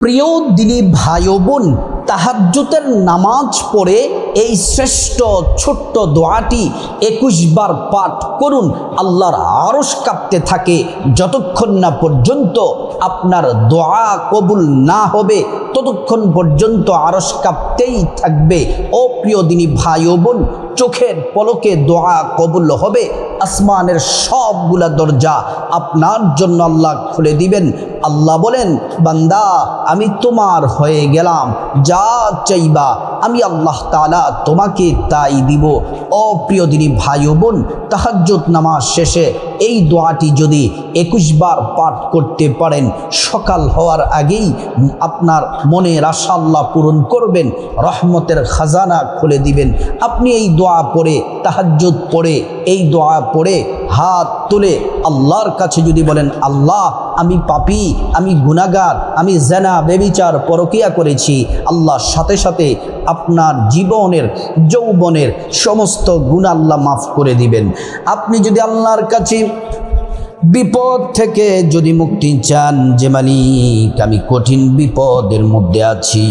প্রিয় দিনী ভাই ও বোন, তাহাজ্জুদের নামাজ পড়ে এই শ্রেষ্ঠ ছোট্ট দোয়াটি 21 বার পাঠ করুন। আল্লাহর আরশ কাঁপতে থাকে যতক্ষণ না পর্যন্ত আপনার দোয়া কবুল না হবে, ততক্ষণ পর্যন্ত আরশ কাঁপতেই থাকবে। ও প্রিয় দিনী ভাই ও বোন, চোখের পলকে দোয়া কবুল হবে। আসমানের সবগুলা দরজা আপনার জন্য আল্লাহ খুলে দিবেন। আল্লাহ বলেন, বান্দা আমি তোমার হয়ে গেলাম, যা চাইবা আমি আল্লাহ তাআলা তোমাকে তাই দিব। ও প্রিয় দিনী ভাই ও বোন, তাহাজ্জুদ নামাজ শেষে এই দোয়াটি যদি 21 বার পাঠ করতে পারেন, সকাল হওয়ার আগেই আপনার মনের আশা আল্লাহ পূরণ করবেন, রহমতের খাজানা খুলে দিবেন। আপনি এই দোয়া পড়ে, তাহাজ্জুদ পড়ে, এই দোয়া পড়ে হাত তুলে আল্লাহর কাছে যদি বলেন, আল্লাহ আমি পাপী, আমি গুনাহগার, আমি জেনা বেবিচার পরকিয়া করেছি, আল্লাহর সাথে সাথে আপনার জীবনের যৌবনের সমস্ত গুনাহ আল্লাহ মাফ করে দিবেন। আপনি যদি আল্লাহর কাছে বিপদ থেকে যদি মুক্তি চান, যে মালিক আমি কঠিন বিপদের মধ্যে আছি,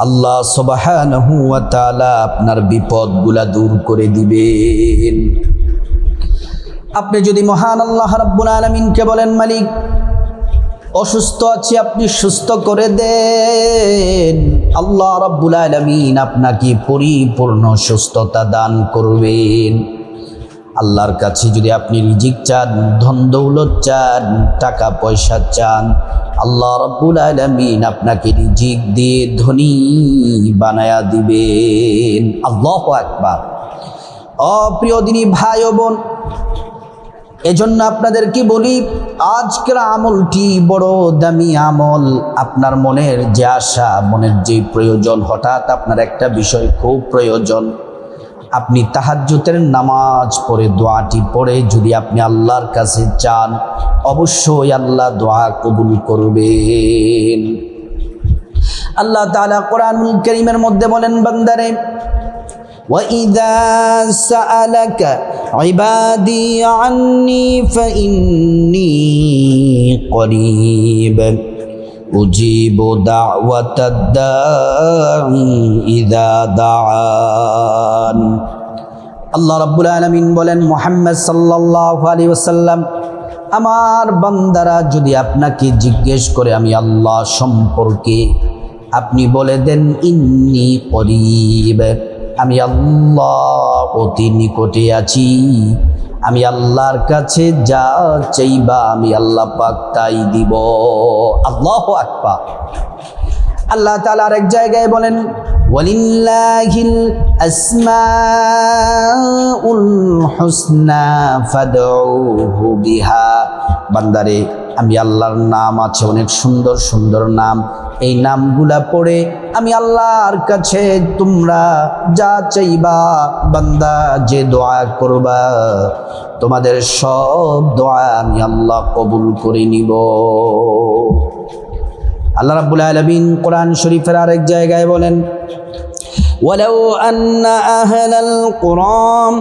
আল্লাহ সুবহানাহু ওয়া তাআলা আপনার বিপদগুলা দূর করে দিবেন। আপনি যদি মহান আল্লাহ রাব্বুল আলামিনকে বলেন, মালিক অসুস্থ আছি, আপনি সুস্থ করে দেন, আল্লাহ রাব্বুল আলামিন আপনাকে পরিপূর্ণ সুস্থতা দান করবেন। আল্লাহর কাছে যদি আপনি রিজিক চান, ধন দৌলত চান, টাকা পয়সা চান, আল্লাহ রাব্বুল আলামিন আপনাকে রিজিক দিয়ে ধনী বানায়া দিবেন। আল্লাহু আকবার। প্রিয় দিনী ভাই ও বোন, এজন্য আপনাদেরকে বলি, আজকের আমলটি বড় দামি আমল। আপনার মনের যে আশা, মনের যে প্রয়োজন, হঠাৎ আপনার একটা বিষয় খুব প্রয়োজন, আপনি তাহাজ্জুদের নামাজ পড়ে দোয়াটি পড়ে যদি আপনি আল্লাহর কাছে চান, অবশ্যই আল্লাহ দোয়া কবুল করবেন। আল্লাহ তাআলা কোরআনুল কারীমের মধ্যে বলেন, বান্দারে وَإِذَا سَأَلَكَ عِبَادِي عَنِّي فَإِنِّي قَرِيبٌ أُجِيبُ دَعْوَةَ الدَّاعِ إِذَا دَعَانِ। আল্লাহ রাব্বুল আলামিন বলেন, মুহাম্মদ সাল্লাল্লাহু আলাইহি ওয়াসাল্লাম, আমার বান্দারা যদি আপনাকে জিজ্ঞেস করে আমি আল্লাহ সম্পর্কে, আপনি বলে দেন ইন্নী করিব, আমি আল্লাহ অতি নিকটে আছি। আমি আল্লাহর কাছে যা চাইবা আমি আল্লাহ পাক তাই দিব। আল্লাহু আকবার। আল্লাহ তাআলা আরেক জায়গায় বলেন, ওয়ালিল্লাহিল আসমাউল হুসনা ফাদউহু বিহা। বান্দারে, আমি আল্লাহর নাম আছে অনেক সুন্দর সুন্দর নাম, এই নামগুলা পড়ে আমি আল্লাহর কাছে তোমরা যা চাইবা, বান্দা যে দোয়া করবা, তোমাদের সব দোয়া আমি আল্লাহ কবুল করে নিব। আল্লাহ রাব্বুল আলামিন কোরআন শরীফের আরেক জায়গায় বলেন, ওয়ালাউ আন্না আহলাল কুরআন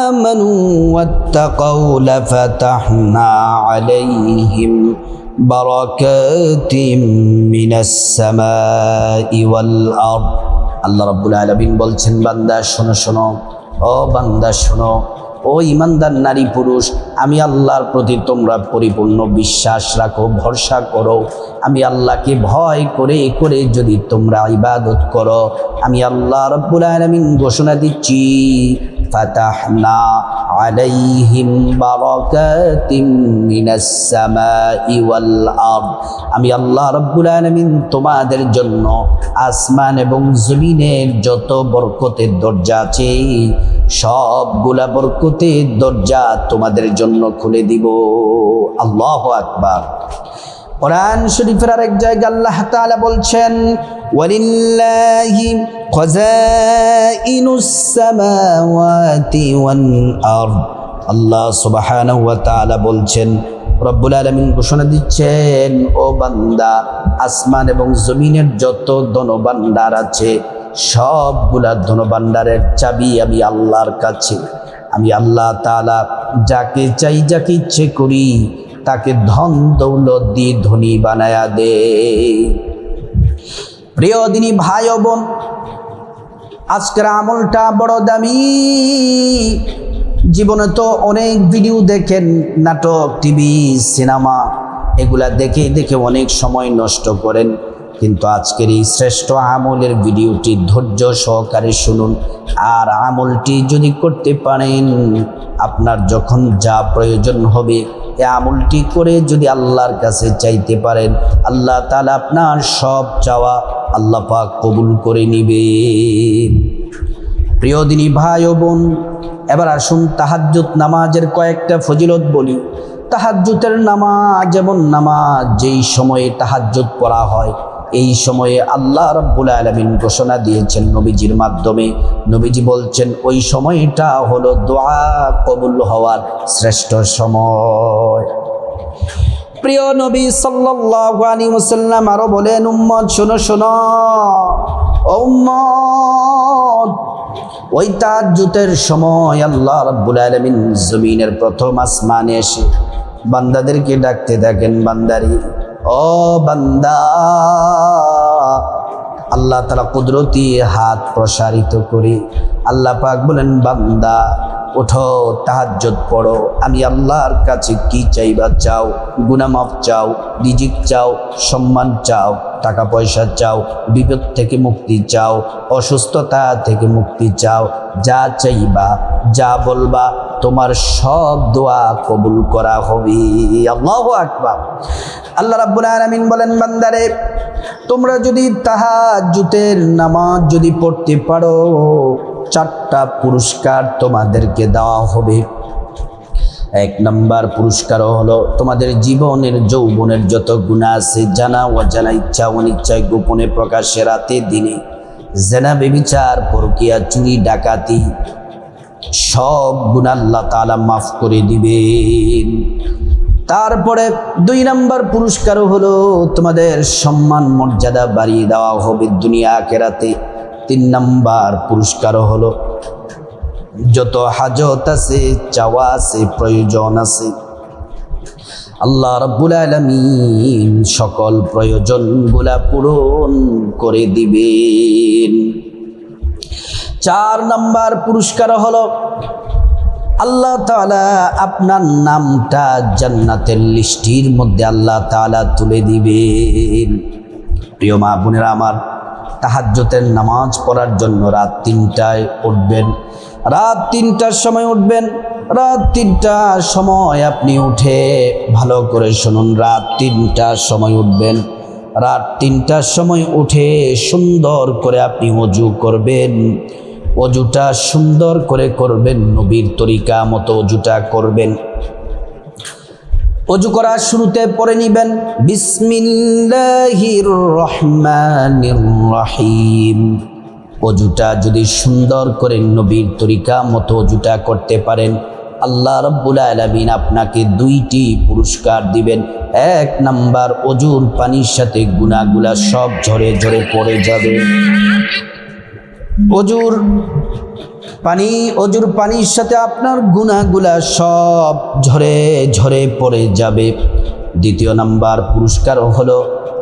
আমানু ওয়াত্তাকাউ লাফাতাহনা আলাইহিম বারাকাতিম মিনাস সামাই ওয়াল আরদ। আল্লাহ রাব্বুল আলামিন বলছেন, বান্দা শোনো শোনো, ও বান্দা শোনো, ও ইমানদার নারী পুরুষ, আমি আল্লাহর প্রতি তোমরা পরিপূর্ণ বিশ্বাস রাখো, ভরসা করো। আমি আল্লাহকে ভয় করে করে যদি তোমরা ইবাদত করো, আমি আল্লাহ রাব্বুল আলামিন ঘোষণা দিচ্ছি, ফাতাহনা আলাইহিম বারাকাতিম মিনাস সামাই ওয়াল আরদ। আমি আল্লাহ রাব্বুল আলামিন তোমাদের জন্য আসমান এবং জমিনের যত বরকতের দরজা আছে, সবগুলা বরকতের দরজা তোমাদের জন্য খুলে দিব। আল্লাহু আকবার। কোরআন শরীফের আরেক জায়গায় আল্লাহ তাআলা বলছেন, ওয়ালিল্লাহি খাযাইনুস সামাওয়াতি ওয়াল আরদ। আল্লাহ সুবহানাহু ওয়া তাআলা বলছেন, রব্বুল আলামিন ঘোষণা দিচ্ছেন, ও বান্দা, আসমান এবং জমিনের যত ধনভাণ্ডার আছে, সবগুলা ধনভাণ্ডারের চাবি আমি আল্লাহর কাছে। আমি আল্লাহ তাআলা যাকে চাই, যাকে ইচ্ছে করি তাকে ধন দৌলত দিয়ে ধনী বানায়া দে। প্রিয় দিনী ভাই ও বোন, আজকের আমলটা বড় দামি। জীবনে তো অনেক ভিডিও দেখেন, নাটক, টিভি, সিনেমা, এগুলা দেখে দেখে অনেক সময় নষ্ট করেন, কিন্তু আজকের এই শ্রেষ্ঠ আমলের ভিডিওটি ধৈর্য সহকারে শুনুন। আর আমলটি যদি করতে পারেন, আপনার যখন যা প্রয়োজন হবে এই আমলটি করে যদি আল্লাহর কাছে চাইতে পারেন, আল্লাহ তাআলা আপনার সব চাওয়া আল্লাহ পাক কবুল করে নিবেন। প্রিয় দিনী ভাই ও বোন, এবার আসুন তাহাজ্জুদ নামাজের কয়েকটা ফজিলত বলি। তাহাজ্জুদের নামাজ যেমন নামাজ, যেই সময়ে তাহাজ্জুদ পড়া হয় এই সময়ে আল্লাহ রাব্বুল আলামিন ঘোষণা দিয়েছেন নবীজির মাধ্যমে। নবীজি বলছেন ওই সময়টা হলো দোয়া কবুল হওয়ার শ্রেষ্ঠ সময়। প্রিয় নবী সাল্লাল্লাহু আলাইহি ওয়াসাল্লাম আরো বলেন, উম্মত শোনো শোনো, উম্মত, ওই তাহাজ্জুদের সময় আল্লাহ রাব্বুল আলামিন জমিনের প্রথম আসমানে এসে বান্দাদেরকে ডাকতে থাকেন, বান্দারি ও বান্দা। আল্লাহ তাআলা কুদরতি হাত প্রসারিত করে আল্লাহ পাক বলেন, বান্দা ওঠো, তাহাজ্জুদ পড়ো। আমি আল্লাহর কাছে কি চাইবা চাও? গুনাহ মাফ চাও, রিজিক চাও, সম্মান চাও, টাকা পয়সা চাও, বিপদ থেকে মুক্তি চাও, অসুস্থতা থেকে মুক্তি চাও, যা চাইবা, যা বলবা, তোমার সব দোয়া কবুল করা হবে। আল্লাহু আকবার। আল্লাহ রাব্বুল আলামিন বলেন, বান্দারে তোমরা যদি তাহাজ্জুদের নামাজ যদি পড়তে পারো, 4টা পুরস্কার তোমাদেরকে দেওয়া হবে। 1 নম্বর পুরস্কার হলো তোমাদের জীবনের যৌবনের যত গুনাহ আছে, জানা অজানা, ইচ্ছা অনিচ্ছায়, গোপনে প্রকাশ্যে, রাতে দিনে, জেনা, ব্যভিচার, পরকীয়া, চুরি, ডাকাতি, সব গুনাহ আল্লাহ তাআলা মাফ করে দিবেন। তারপরে 2 নম্বর পুরস্কার হলো তোমাদের সম্মান মর্যাদা বাড়িয়ে দেওয়া হবে দুনিয়া আখিরাতে। 3 নম্বর পুরস্কার হলো যত হাজত আছে, চাওয়া আছে, প্রয়োজন আছে, আল্লাহ রাব্বুল আলামিন সকল প্রয়োজনগুলা পূরণ করে দিবেন। 4 নম্বর পুরস্কার হলো আল্লাহ তাআলা আপনার নামটা জান্নাতের লিস্টির মধ্যে আল্লাহ তাআলা তুলে দিবেন। প্রিয় মা বোনেরা আমার, তাহাজ্জুদের নামাজ পড়ার জন্য রাত 3টায় উঠবেন। রাত 3টার সময় উঠবেন। রাত 3টার সময় আপনি উঠে ভালো করে শুনুন, রাত 3টার সময় উঠবেন। রাত 3টার সময় উঠে সুন্দর করে আপনি ওযু করবেন। ওযুটা সুন্দর করে করবেন, নবীর তরিকা মতো ওযুটা করবেন। ওযু করার শুরুতে পড়ে নিবেন বিসমিল্লাহির রহমানির রহিম। ওযুটা যদি সুন্দর করে নবীর তরিকা মতো ওযুটা করতে পারেন, আল্লাহ রাব্বুল আলামিন আপনাকে 2টি পুরস্কার দিবেন। 1 নাম্বার, ওযুর পানির সাথে গুনাহগুলা সব ঝরে ঝরে পড়ে যাবে। ওযুর পানির সাথে আপনার গুনাহগুলা সব ঝরে ঝরে পড়ে যাবে। 2 নাম্বার পুরস্কার হলো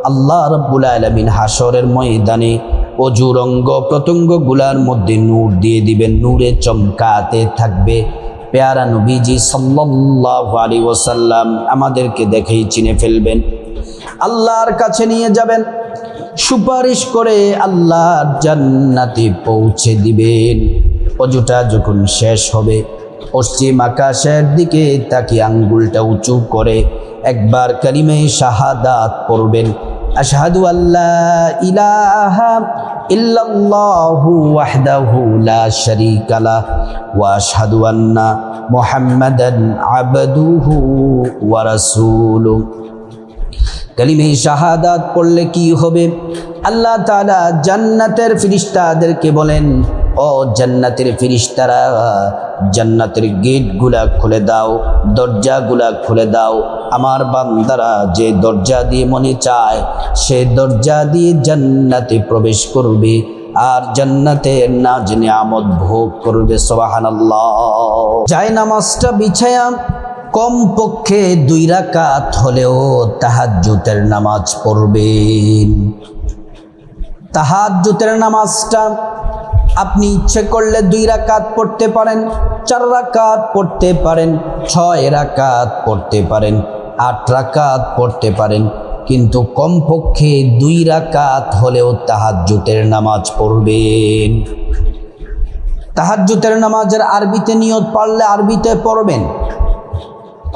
আল্লাহ রাব্বুল আলামিন হাসরের ময়দানে ওযুর অঙ্গ প্রত্যঙ্গগুলার মধ্যে নূর দিয়ে দিবেন, নূরে চমকাতে থাকবে। পেয়ারা নবীজি সাল্লাল্লাহু আলাইহি ওয়াসাল্লাম আমাদেরকে দেখেই চিনে ফেলবেন, আল্লাহর কাছে নিয়ে যাবেন, সুপারিশ করে আল্লাহর জান্নাতে পৌঁছে দিবেন। ওযুটা যখন শেষ হবে, পশ্চিম আকাশের দিকে তাকিয়ে আঙ্গুলটা উঁচু করে একবার কালিমে শাহাদাত পড়বেন, আশহাদু আল্লা ইলাহা ইল্লাল্লাহু ওয়াহদাহু লা শারীকা লাহ ওয়া আশহাদু আন্না মুহাম্মাদান আবদুহু ওয়া রাসূলুহু। কালিমে শাহাদাত পড়লে কি হবে? আল্লাহ তাআলা জান্নাতের ফেরেশতাদেরকে বলেন, ও জান্নাতের ফেরেশতারা, জান্নাতের গেটগুলা খুলে দাও, দরজাগুলা খুলে দাও। আমার বান্দারা যে দরজা দিয়ে মনে চায় সে দরজা দিয়ে জান্নাতে প্রবেশ করবে আর জান্নাতের নাজ নিয়ামত ভোগ করবে। সুবহানাল্লাহ। যায় নামাজটা বিছায়া কমপক্ষে 2 রাকাত হলেও তাহাজ্জুদের নামাজ পড়বেন। তাহাজ্জুদের নামাজটা আপনি ইচ্ছে করলে 2 রাকাত পড়তে পারেন, 4 রাকাত পড়তে পারেন, 6 রাকাত পড়তে পারেন, 8 রাকাত পড়তে পারেন, কিন্তু কমপক্ষে 2 রাকাত হলেও তাহাজ্জুদের নামাজ পড়বেন। তাহাজ্জুদের নামাজের আরবিতে নিয়ত পারলে আরবিতে পড়বেন,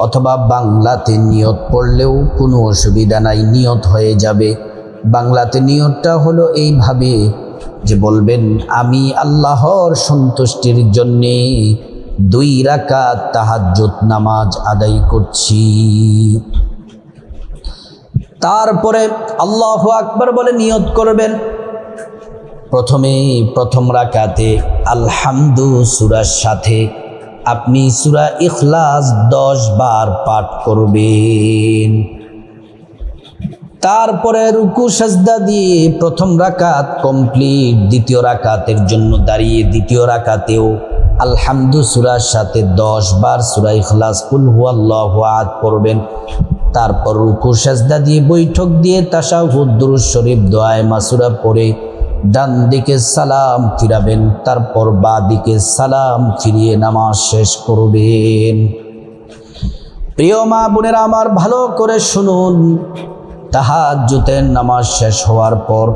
অথবা বাংলাতে নিয়ত পড়লেও কোনো অসুবিধা নাই, নিয়ত হয়ে যাবে। বাংলাতে নিয়তটা হলো এইভাবে যে বলবেন, আমি আল্লাহর সন্তুষ্টির জন্যে 2 রাকাত তাহাজ্জুদ নামাজ আদায় করছি। তারপরে আল্লাহু আকবার বলে নিয়ত করবেন। প্রথম রাকাতে আলহামদু সূরার সাথে আপনি সূরা ইখলাস 10 বার পাঠ করবেন। তারপরে রুকু সাজদা দিয়ে প্রথম রাকাত কমপ্লিট। দ্বিতীয় রাকাতের জন্য দাঁড়িয়ে দ্বিতীয় রাকাতেও আলহামদু সূরার সাথে 10 বার সূরা ইখলাস কুল হুয়াল্লাহু আহাদ পড়বেন। তারপর রুকু সাজদা দিয়ে বৈঠক দিয়ে তাশাহুদ দুরূদ শরীফ দোয়ায়ে মাসুরা পড়ে ডান দিকে সালাম ফিরাবেন, তারপর বাঁ দিকে সালাম ফিরিয়ে নামাজ শেষ করবেন। প্রিয় মা বোনেরা আমার, ভালো করে শুনুন। তাহাজ্জুদের নামাজ শেষ হওয়ার পর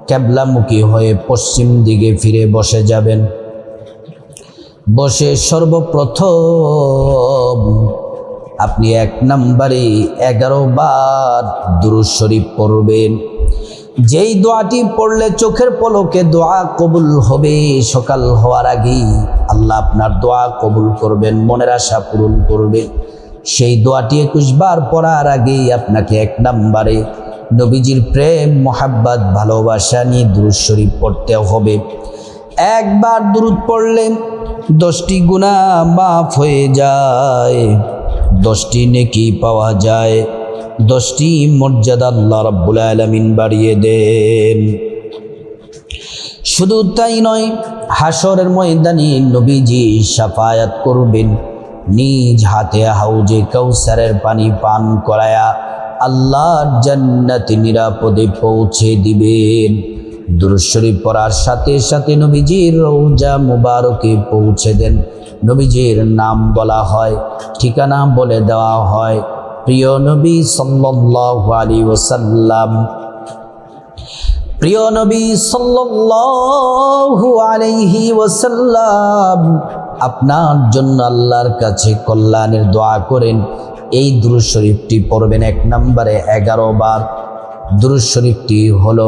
কিবলামুখী হয়ে পশ্চিম দিকে ফিরে বসে যাবেন। বসে সর্বপ্রথম আপনি 1 নম্বরে 11 বার দুরূদ শরীফ পড়বেন। যেই দোয়াটি পড়লে চোখের পলকে দোয়া কবুল হবে, সকাল হওয়ার আগেই আল্লাহ আপনার দোয়া কবুল করবেন, মনের আশা পূরণ করবেন। সেই দোয়াটি 21 বার পড়ার আগেই আপনাকে 1 নম্বরে নবীজির প্রেম মোহাব্বত ভালোবাসা নিয়ে দুরূদ শরীফ পড়তে হবে। 1 বার দুরূদ পড়লে 10টি গুনাহ মাফ হয়ে যায়, 10টি নেকি পাওয়া যায়, 10টি মর্যাদা আল্লাহ রাব্বুল আলামিন বাড়িয়ে দেন। শুধু তাই নয়, হাসরের ময়দানে নবীজি শাফায়াত করবেন, নিজ হাতে হাউজে কাউসারের পানি পান করায়া আল্লাহর জান্নাতে নিরাপদে পৌঁছে দিবেন। দুরূদ শরীফ পড়ার সাথে সাথে নবীজির রওজা মুবারকে পৌঁছে দেন। নবীজির নাম বলা হয়, ঠিকানা বলে দেওয়া হয়। প্রিয় নবী সাল্লাল্লাহু আলাইহি ওয়াসাল্লাম, প্রিয় নবী সাল্লাল্লাহু আলাইহি ওয়াসাল্লাম আপনার জন্য আল্লাহর কাছে কল্যাণের দোয়া করেন। এই দুরূদ শরীফটি পড়বেন 1 নম্বরে 11 বার। দুরূদ শরীফটি হলো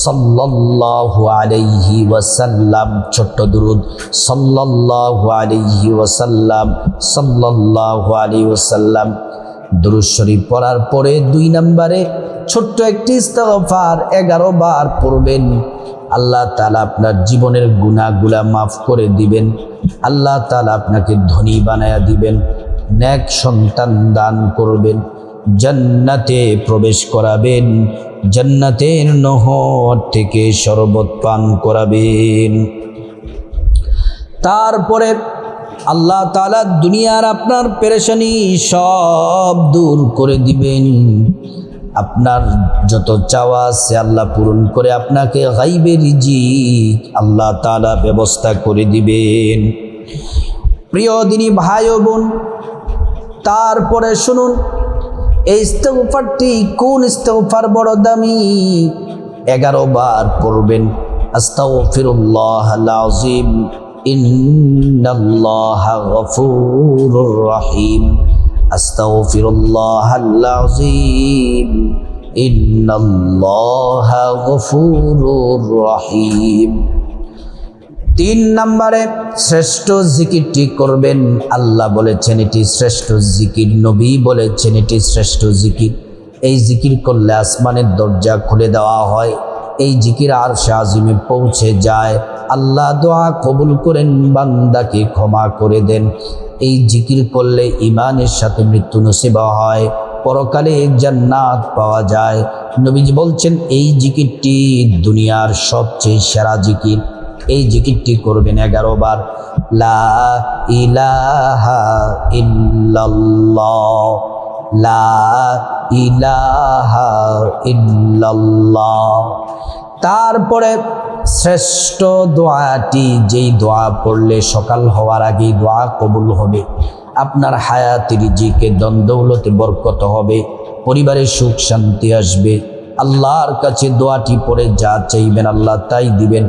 সাল্লাল্লাহু আলাইহি ওয়াসাল্লাম, ছোট্ট দুরূদ, সাল্লাল্লাহু আলাইহি ওয়াসাল্লাম, সাল্লাল্লাহু আলাইহি ওয়াসাল্লাম। দুরূদ শরীফ পড়ার পরে 2 নম্বরে ছোট্ট একটি ইস্তিগফার 11 বার পড়বেন। আল্লাহ তাআলা আপনার জীবনের গুনাহগুলা মাফ করে দিবেন। আল্লাহ তাআলা আপনাকে ধনী বানায়া দিবেন, নেক সন্তান দান করবেন, জান্নাতে প্রবেশ করাবেন, জান্নাতের নহর থেকে শরবত পান করাবেন। তারপরে আল্লাহ তাআলা দুনিয়ার আপনার পেরেশানি সব দূর করে দিবেন। আপনার যত চাওয়া সে আল্লাহ পূরণ করে আপনাকে গাইবের রিজিক আল্লাহ তাআলা ব্যবস্থা করে দিবেন। প্রিয় দিনী ভাই ও বোন, তারপরে শুনুন, এই ইস্তিগফারটি কোন ইস্তিগফার বড় দামি। 11 বার পড়বেন। আস্তাগফিরুল্লাহাল আযীম ইন্নাল্লাহা গফুরুর রহিম, আস্তাগফিরুল্লাহাল আযীম ইন্নাল্লাহা গফুরুর রহিম। 3 নম্বরে শ্রেষ্ঠ জিকিরটি করবেন। আল্লাহ বলেছেন এটি শ্রেষ্ঠ জিকির, নবী বলেছেন এটি শ্রেষ্ঠ জিকির। এই জিকির করলে আসমানের দরজা খুলে দেওয়া হয়, এই জিকির আরশে আজিমে পৌঁছে যায়, আল্লাহ দোয়া কবুল করেন, বান্দাকে ক্ষমা করে দেন। এই জিকির করলে ঈমানের সাথে মৃত্যু নসিব হয়, পরকালে জান্নাত পাওয়া যায়। নবীজি বলছেন এই জিকিরটি দুনিয়ার সবচেয়ে সেরা জিকির। এই জিকিরটি করবেন 11 বার। লা ইলাহা ইল্লাল্লাহ, লা ইলাহা ইল্লাল্লাহ। তারপরে শ্রেষ্ঠ দোয়াটি, যেই দোয়া পড়লে সকাল হওয়ার আগেই দোয়া কবুল হবে, আপনার হায়াতে রিজিকে দ্বন্দ্বলতে বরকত হবে, পরিবারে সুখ শান্তি আসবে, আল্লাহর কাছে দোয়াটি পড়ে যা চাইবেন আল্লাহ তাই দিবেন।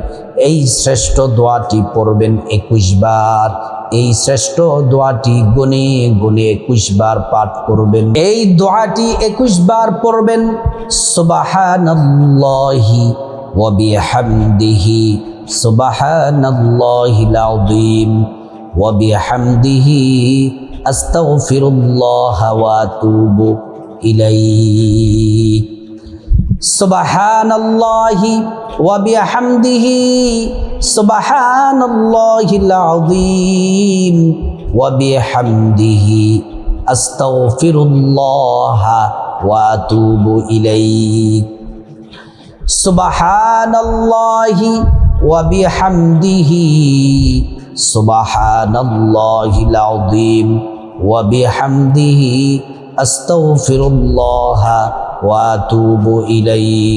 এই শ্রেষ্ঠ দোয়াটি পড়বেন 21 বার। এই শ্রেষ্ঠ দোয়াটি গুনে গুনে 21 বার পাঠ করবেন। এই দোয়াটি 21 বার পড়বেন। সুবহানাল্লাহি ওয়া বিহামদিহি, সুবহানাল্লাহিল আযীম ওয়া বিহামদিহি, আস্তাগফিরুল্লাহ ওয়া আতুবু ইলাইহি। সুবহানাল্লাহি ওয়া বিহামদিহি, সুবহানাল্লাহিল আযীম ওয়া বিহামদিহি, আস্তাগফিরুল্লাহ ওয়া আতুবু ইলাইহি। সুবহানাল্লাহি ওয়া বিহামদিহি, সুবহানাল্লাহিল আযীম ওয়া বিহামদিহি, আস্তাগফিরুল্লাহ ওয়া আতুবু ইলাইহি।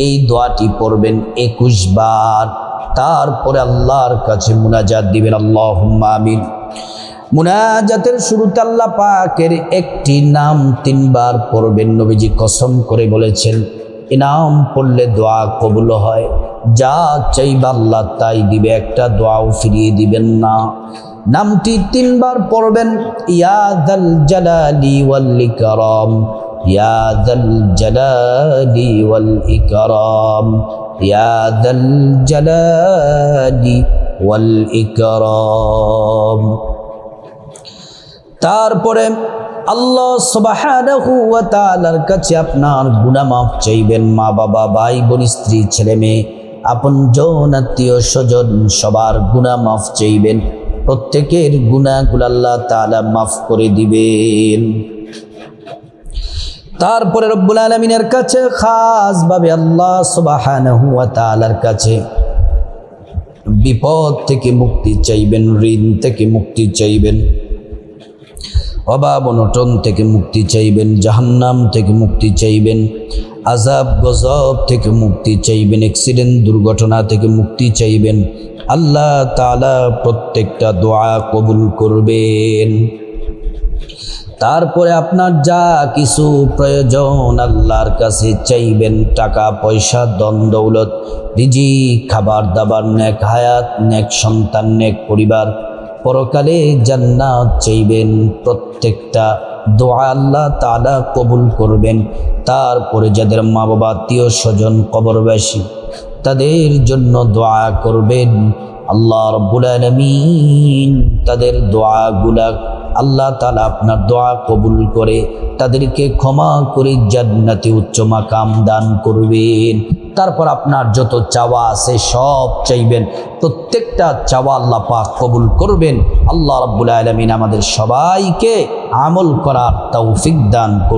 এই দোয়াটি পড়বেন 21 বার। তারপরে আল্লাহর কাছে মুনাজাত দিবেন, আল্লাহুম্মা আমিন। মুনাজাতের শুরুতে আল্লাহ পাকের একটি নাম 3 বার পড়বেন। নবীজি কসম করে বলেছেন, এই নাম পড়লে দোয়া কবুল হয়, যা চাইবা আল্লাহ তাই দিবে, একটা দোয়াও ফিরিয়ে দিবেন না। নামটি 3 বার পড়বেন, ইয়া যাল জালালি ওয়াল ইকরাম, ইয়া যাল জালালি ওয়াল ইকরাম, ইয়া যাল জালালি ওয়াল ইকরাম। তারপরে আল্লাহ সুবহানাহু ওয়া তাআলার কাছে আপনার গুনাহ মাফ চাইবেন। মা বাবা, ভাই বোন, স্ত্রী, ছেলে মেয়ে, আপনজন, আত্মীয় স্বজন সবার গুনাহ মাফ চাইবেন। প্রত্যেকের গুনাহগুলো আল্লাহ তাআলা মাফ করে দিবেন। তারপরে রব্বুল আলামিনের কাছে খাসভাবে আল্লাহ সুবহানাহু ওয়া তাআলার কাছে বিপদ থেকে মুক্তি চাইবেন, ঋণ থেকে মুক্তি চাইবেন, অভাব অনটন থেকে মুক্তি চাইবেন, জাহান্নাম থেকে মুক্তি চাইবেন, আযাব গজব থেকে মুক্তি চাইবেন, অ্যাক্সিডেন্ট দুর্ঘটনা থেকে মুক্তি চাইবেন। আল্লাহ তাআলা প্রত্যেকটা দোয়া কবুল করবেন। তারপরে আপনার যা কিছু প্রয়োজন আল্লাহর কাছে চাইবেন, টাকা পয়সা, ধন দৌলত, রিজিক, খাবার দাবার, নেক হায়াত, নেক সন্তান, নেক পরিবার, পরকালে জান্নাত চাইবেন। প্রত্যেকটা দোয়া আল্লাহ তাআলা কবুল করবেন। তারপরে যাদের মা বাবা, আত্মীয় স্বজন কবরবাসী, তাদের জন্য দোয়া করবেন। আল্লাহ রাব্বুল আলামিন তাদের দোয়াগুলা আল্লাহ তাআলা আপনার দোয়া কবুল করে তাদেরকে ক্ষমা করে জান্নাতে উচ্চ মাকাম দান করবেন। তারপর আপনার যত চাওয়া আছে সব চাইবেন, প্রত্যেকটা চাওয়া আল্লাহ পাক কবুল করবেন। আল্লাহ রাব্বুল আলামিন আমাদের সবাইকে আমল করার তৌফিক দান করুন।